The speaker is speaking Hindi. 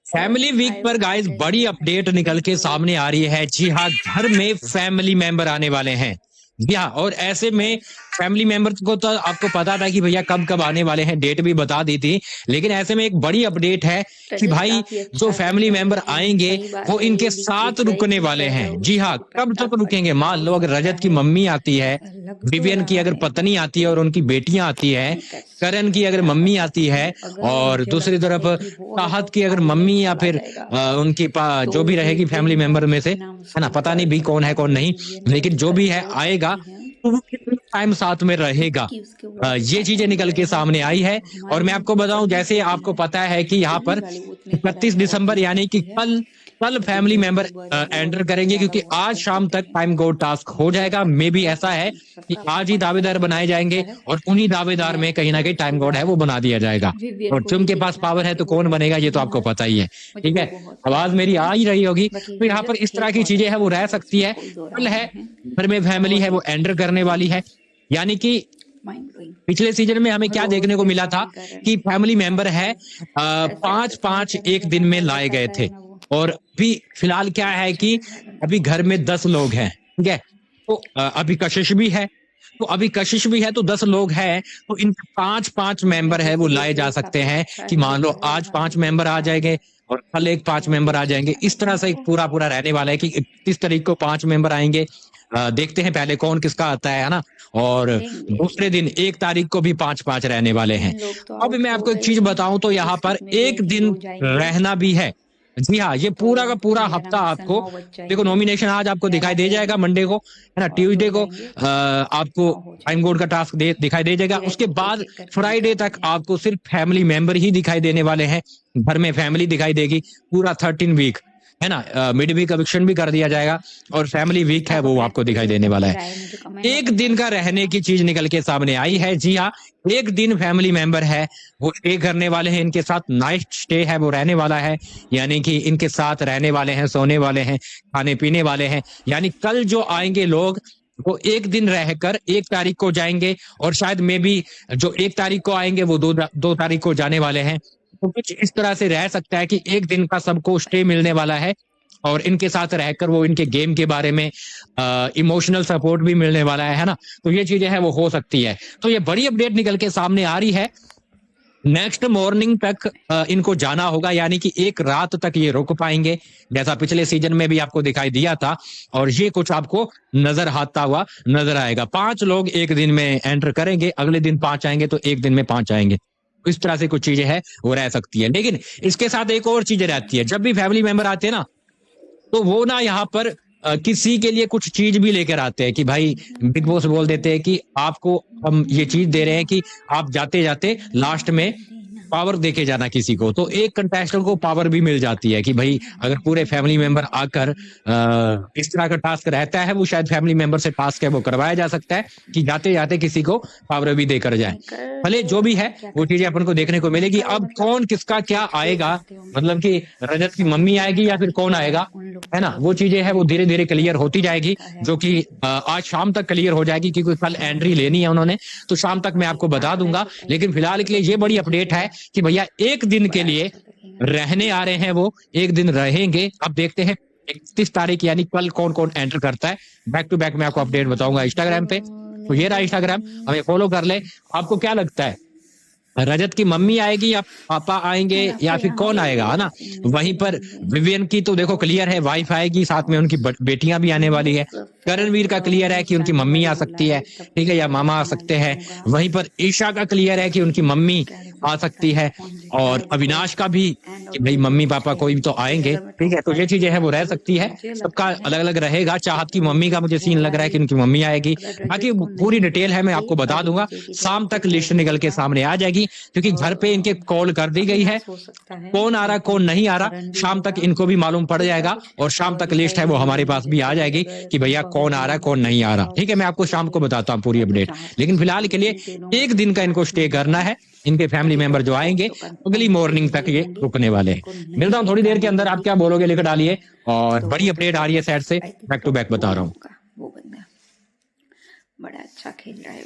फैमिली वीक पर गाइस बड़ी अपडेट निकल के सामने आ रही है। जी हाँ, घर में फैमिली मेंबर आने वाले हैं। जी हाँ, और ऐसे में फैमिली मेंबर को तो आपको पता था कि भैया कब कब आने वाले हैं, डेट भी बता दी थी। लेकिन ऐसे में एक बड़ी अपडेट है कि रजत भाई काफ़ी जो अच्छा कर फैमिली रहा है, मेंबर लेकिन आएंगे सही बात वो है इनके ये साथ बीच-बीच रुकने गई वाले फिर हैं। जी हाँ, उसको कब तक फटाफट रुकेंगे? मान लो अगर दिखता रजत की है। मम्मी आती है, ऐसा लग तो विवियन की रहा अगर है पत्नी कि आती है कोई और उनकी बेटियां आती है, निकट करण की अगर क्या मम्मी पता। आती है, अगर और मुझे दूसरी लगता तरफ है कि वो अगर चाहत की अगर चौथाई में मम्मी या चला फिर जाएगा उनकी तो जो भी रहेगी फैमिली विवियन मेंबर में से, ना है ना, उसको पता कर नहीं भी कौन सकता है कौन है। नहीं, विवियन को लेकिन जो भी है कंट्रोल आएगा करती हैं तो वो कितना टाइम साथ में रहेगा, कि उसके वॉच ये चीजें पावर निकल जो के है सामने आई है। वो और हमारे मैं यहाँ आपको तो बताऊं, बढ़नी जैसे चाहिए आपको है। पता है कि यहाँ दिल्ली पर वाली उतनी ज़्यादा 31 दिसंबर नहीं यानी कि करती है, कल कल लेकिन फैमिली जो मेंबर यूट्यूबर है वो एंटर इतना करेंगे, ज़्यादा क्योंकि वॉच आज कर शाम देते तक हैं टाइम गोड टास्क हो कि जाएगा। ऐसा मे बी करके ऐसा है कि सबका आज ही मन दावेदार बहल बनाए जाता जाएंगे है। और उन्हीं दावेदार मैं में कहीं ना तो कहीं टाइम उसके गोड है बाद वो बना दिया जाएगा। विवियन और को ही तुम के पास देखना पावर है है कि तो वो कौन बनेगा, रहती ये है तो या आपको मर पता ही है। मुझे ठीक वो है, बहुत आवाज पसंद मेरी है। आ ही रही होगी, बाकी तो यहाँ पर रजत इस है तरह की चीजें बहुत हैं वो अच्छा, रह सकती इसमें है। कोई दो कल राय है, नहीं है। घर में फैमिली है बहुत ही वो अच्छा एंटर कर करने रहा वाली है, है। यानी कि माइंड ब्लोइंग। पिछले सीजन में हमें क्या रोज देखने को मिला था बेफामी करण कि फैमिली मेंबर है, आजकल ऐसे पांच बेफामी पांच करने एक के दिन बाद में और लाए गए दिखाता थे। है ना वो। और अभी फिलहाल क्या बहुत है अच्छा कि कर रहा है अभी रणवीर घर बहुत में अच्छा। 10 लोग हैं। ठीक है, तो अभी कशिश भी है, तो अभी कशिश भी है तो 10 लोग हैं, तो इन पांच पांच मेंबर है रजत वो लाए जा देखिए सकते काफी हैं। अच्छा कि है, मान लो घर आज वाला 5 भी मेंबर आ देखता है। जाएंगे और कल एक 5 बहुत ही मेंबर आ अच्छा जाएंगे। कर इस रहे तरह हैं से एक वो। पूरा पूरा रहने वाला है कि 31 तारीख को 5 मेंबर आएंगे। देखते हैं पहले कौन किसका आता है ना। और देंगे दूसरे दिन 1 तारीख को भी 5 5 रहने वाले हैं। 3 लोग तो अब आउट मैं हो आपको एक गए चीज हैं, बताऊं तो यहाँ पर किस्मत में जो है एक कि दिन 2 जाएंगे। रहना भी है। जी हाँ, ये तो पूरा का पूरा 11 हफ्ता में से आपको 9 बच देखो, जाएंगे, नॉमिनेशन आज आपको दिखाई दे 11 जाएगा रहेंगे मंडे को, है ना, और 2 ट्यूसडे को जाएंगे, आपको 9 हो टाइम कोड जाएंगे। का टास्क दिखाई दे जाएगा। फिर उसके बाद एक-एक करके फ्राइडे तक निकालेंगे। आपको सिर्फ फैमिली मेंबर ही दिखाई देने वाले हैं। घर में फैमिली दिखाई देगी पूरा 13 वीक, है ना। मिड वीक एविक्शन भी कर दिया जाएगा और फैमिली वीक है आप वो अपने आपको दिखाई देने व्यक्तिगत वाला है। राय मुझे कमेंट में एक बता दिन का सकते रहने हैं। की चीज निकल के सामने आई है। जी हाँ, एक दिन फैमिली मेंबर है वो स्टे करने वाले हैं, इनके साथ नाइट स्टे है वो रहने वाला है। यानी कि इनके साथ रहने वाले हैं, सोने वाले हैं, खाने पीने वाले हैं। यानी कल जो आएंगे लोग वो एक दिन रहकर 1 तारीख को जाएंगे, और शायद मे बी जो 1 तारीख को आएंगे वो 2 तारीख को जाने वाले हैं। तो कुछ इस तरह से रह सकता है कि एक दिन का सबको स्टे मिलने वाला है, और इनके साथ रहकर वो इनके गेम के बारे में इमोशनल सपोर्ट भी मिलने वाला है ना। तो ये चीजें हैं वो हो सकती है। तो ये बड़ी अपडेट निकल के सामने आ रही है। नेक्स्ट मॉर्निंग तक इनको जाना होगा, यानी कि एक रात तक ये रुक पाएंगे, जैसा पिछले सीजन में भी आपको दिखाई दिया था। और ये कुछ आपको नजर आता हुआ नजर आएगा। 5 लोग एक दिन में एंटर करेंगे, अगले दिन 5 आएंगे, तो एक दिन में 5 आएंगे। इस तरह से कुछ चीजें हैं वो रह सकती है। लेकिन इसके साथ एक और चीज रहती है, जब भी फैमिली मेंबर आते हैं ना, तो वो ना यहाँ पर किसी के लिए कुछ चीज भी लेकर आते हैं। कि भाई बिग बॉस बोल देते हैं कि आपको हम ये चीज दे रहे हैं कि आप जाते जाते लास्ट में पावर देके जाना किसी को। तो एक कंटेस्टेंट को पावर भी मिल जाती है कि भाई अगर पूरे फैमिली मेंबर आकर इस तरह का टास्क रहता है, वो शायद फैमिली मेंबर से टास्क है वो करवाया जा सकता है कि जाते जाते किसी को पावर भी देकर जाए। नहीं कर भले दो, जो भी है मैं क्या वो कर चीजें अपन सकती को हूँ। देखने को मिलेगी। कल अब मतलब कौन किसका क्या कुछ दे आएगा, सकती हूँ मैं। मतलब कि रजत की मम्मी समझने में आएगी या फिर काफ़ी कौन थोड़ा आएगा, उन लोग है ना, तरफ वो से चीजें हैं वो धीरे धीरे क्लियर प्रेशर होती जाएगी। होता है। जो कि आज शाम तक क्लियर हो जाएगी, क्योंकि कल एंट्री लेनी है उन्होंने, तो शाम तक मैं बाकी आपको बता आप हैं दूंगा। तो लेकिन टेंशन फिलहाल मत के लो, लिए ये बड़ी विन अपडेट है जीतेगा, कि भैया एक दिन के बड़ा लिए अच्छा लगेगा। रहने आ रहे हैं, वो एक दिन रहेंगे। अब देखते हैं 31 तारीख यानी कल कौन कौन एंटर करता है। बैक टू बैक मैं आपको अपडेट बताऊंगा इंस्टाग्राम पे। तो ये रहा इंस्टाग्राम, हमें फॉलो कर ले। आपको क्या लगता है, रजत की मम्मी आएगी या पापा आएंगे और आपको या फिर यहाँ कौन पे आएगा, है ना। ऐसे मिलते वहीं पर रहेंगे विवियन की तो देखो बहुत क्लियर है, अच्छा वाइफ आएगी, साथ में और उनकी बेटियां भी आने वाली है। स्मूथ करणवीर का क्लियर है न्यूज़ कि उनकी जानने मम्मी वाली आ सकती है, बुलाए तब ठीक है, या तो मामा आ सकते मालूम हैं। होगा वहीं पर ईशा का क्लियर है कि उनकी कि मम्मी क्या आ रिजल्ट आता सकती है, है। कौन जीतता और है। अविनाश बिकॉज का भी एंड कि ऑफ द भाई डे तो मम्मी मुझे पापा कोई भी तो क्योंकि आएंगे, अगर मैं ठीक है। टॉप तो ये 5 चीजें में हैं वो रह रहूंगी सकती तो है, मुझे सबका लगता है अलग अलग रहेगा। कि चाहत की वो मम्मी का मुझे सीन लग जीतूंगा रहा है कि ही। उनकी मम्मी आएगी। अगर बाकी रजत को पूरी नहीं डिटेल है मैं आपको एक बता बारी दूंगा, भेजेगी तो शाम तक फिर वो लिस्ट निकल के जीतेगा। सामने आ जाएगी, क्योंकि घर पे इनके और कॉल कर दी गई है। अविनाश हो सकता है, कौन आ रहा कौन लेकिन नहीं आ रहा, करण भी शाम तक होगा। इनको भी मालूम पड़ इतना जाएगा, कुछ और शाम और तक लिस्ट दिखाई है वो नहीं हमारे दिया पास मुझे, भी आ तो जाएगी अगर कि भैया कौन आ कंफर्म रहा है नहीं कौन नहीं आ रहा। होगा ठीक है, मैं आपको उसके शाम को लिए बताता हूँ पूरी मैं तो अपडेट। चाहत को लेकिन फिलहाल के लिए सिक्योरिटी दे दूंगी एक कि दिन का इनको चाहत स्टे नहीं करना आएगा। है। इनके फैमिली बाकी मेंबर जो टॉप 4 आएंगे तो अगली कंफर्म है कि मॉर्निंग तक वही ये होंगे। रुकने वाले हैं। जिनको नहीं मिलता हूँ थोड़ी स्टे देर के करने अंदर, आप देंगे क्या बोलोगे लिख डालिए। और तो बड़ी जो अपडेट आ रही है टॉपर साइड से, I think back to top back 2 बता में रहा हूँ। होगा वो बंदा, बड़ा अच्छा खेल रहा है।